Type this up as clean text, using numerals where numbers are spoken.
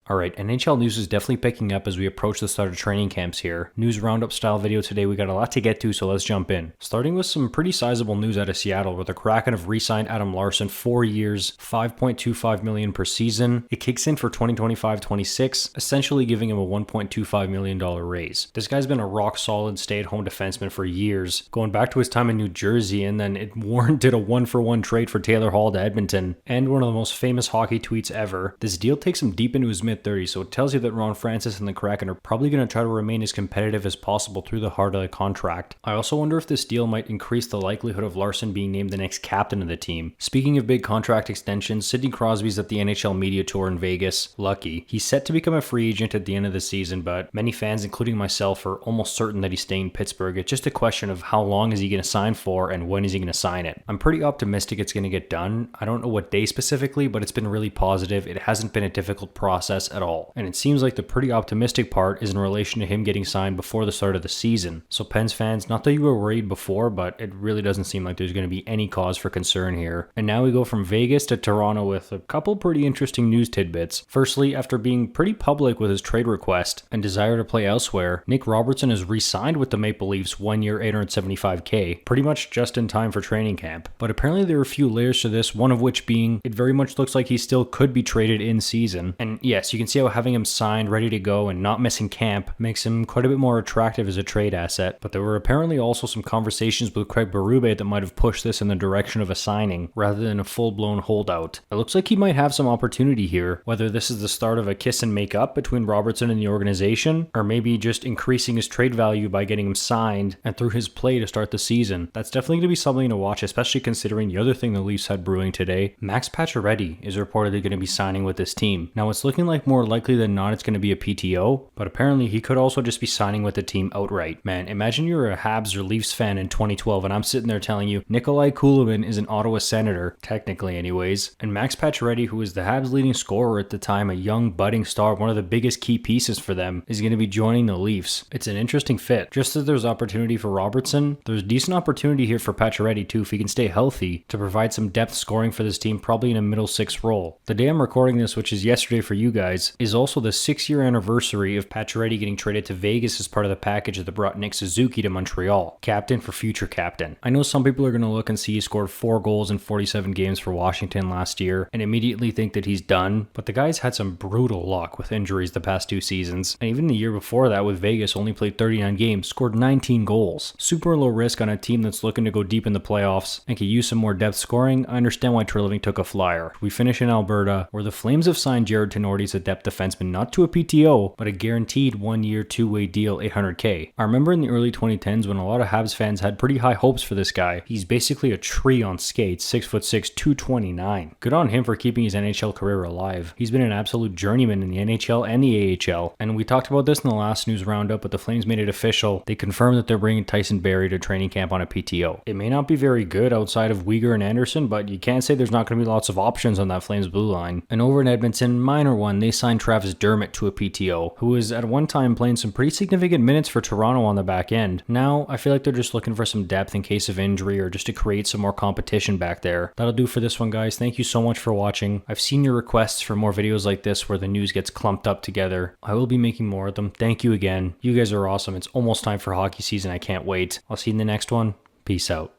Alright, NHL news is definitely picking up as we approach the start of training camps here. News roundup style video today, we got a lot to get to, so let's jump in. Starting with some pretty sizable news out of Seattle, where the Kraken have re-signed Adam Larsson 4 years, $5.25 million per season. It kicks in for 2025-26, essentially giving him a $1.25 million raise. This guy's been a rock-solid stay-at-home defenseman for years, going back to his time in New Jersey, and then it warranted a one-for-one trade for Taylor Hall to Edmonton, and one of the most famous hockey tweets ever. This deal takes him deep into his mid-30s, so it tells you that Ron Francis and the Kraken are probably going to try to remain as competitive as possible through the heart of the contract. I also wonder if this deal might increase the likelihood of Larsson being named the next captain of the team. Speaking of big contract extensions, Sidney Crosby's at the NHL Media Tour in Vegas. Lucky. He's set to become a free agent at the end of the season, but many fans, including myself, are almost certain that he's staying in Pittsburgh. It's just a question of how long is he going to sign for and when is he going to sign it. I'm pretty optimistic it's going to get done. I don't know what day specifically, but it's been really positive. It hasn't been a difficult process at all. And it seems like the pretty optimistic part is in relation to him getting signed before the start of the season. So Pens fans, not that you were worried before, but it really doesn't seem like there's going to be any cause for concern here. And now we go from Vegas to Toronto with a couple pretty interesting news tidbits. Firstly, after being pretty public with his trade request and desire to play elsewhere, Nick Robertson has re-signed with the Maple Leafs 1 year $875K, pretty much just in time for training camp. But apparently there are a few layers to this, one of which being it very much looks like he still could be traded in season. And yes, you can see how having him signed, ready to go, and not missing camp makes him quite a bit more attractive as a trade asset. But there were apparently also some conversations with Craig Berube that might have pushed this in the direction of a signing rather than a full-blown holdout. It looks like he might have some opportunity here, whether this is the start of a kiss and make up between Robertson and the organization, or maybe just increasing his trade value by getting him signed and through his play to start the season. That's definitely going to be something to watch, especially considering the other thing the Leafs had brewing today. Max Pacioretty is reportedly going to be signing with this team. Now it's looking like more likely than not it's going to be a PTO, but apparently he could also just be signing with the team outright. Man, imagine you're a Habs or Leafs fan in 2012 and I'm sitting there telling you Nikolai Kulemin is an Ottawa Senator, technically anyways, and Max Pacioretty, who was the Habs leading scorer at the time, a young budding star, one of the biggest key pieces for them, is going to be joining the Leafs. It's an interesting fit. Just as there's opportunity for Robertson, there's decent opportunity here for Pacioretty too if he can stay healthy to provide some depth scoring for this team, probably in a middle six role. The day I'm recording this, which is yesterday for you guys, is also the 6-year anniversary of Pacioretty getting traded to Vegas as part of the package that brought Nick Suzuki to Montreal. Captain for future captain. I know some people are going to look and see he scored 4 goals in 47 games for Washington last year and immediately think that he's done, but the guy's had some brutal luck with injuries the past 2 seasons, and even the year before that with Vegas only played 39 games, scored 19 goals. Super low risk on a team that's looking to go deep in the playoffs and could use some more depth scoring. I understand why Treliving took a flyer. We finish in Alberta, where the Flames have signed Jared Tenorti as a depth defenseman, not to a PTO, but a guaranteed 1-year, 2-way deal, $800K. I remember in the early 2010s when a lot of Habs fans had pretty high hopes for this guy. He's basically a tree on skates, 6'6", 229. Good on him for keeping his NHL career alive. He's been an absolute journeyman in the NHL and the AHL, and we talked about this in the last news roundup, but the Flames made it official. They confirmed that they're bringing Tyson Barrie to training camp on a PTO. It may not be very good outside of Weegar and Anderson, but you can't say there's not going to be lots of options on that Flames blue line. And over in Edmonton, minor one, they signed Travis Dermott to a PTO, who was at one time playing some pretty significant minutes for Toronto on the back end. Now, I feel like they're just looking for some depth in case of injury or just to create some more competition back there. That'll do for this one, guys. Thank you so much for watching. I've seen your requests for more videos like this where the news gets clumped up together. I will be making more of them. Thank you again. You guys are awesome. It's almost time for hockey season. I can't wait. I'll see you in the next one. Peace out.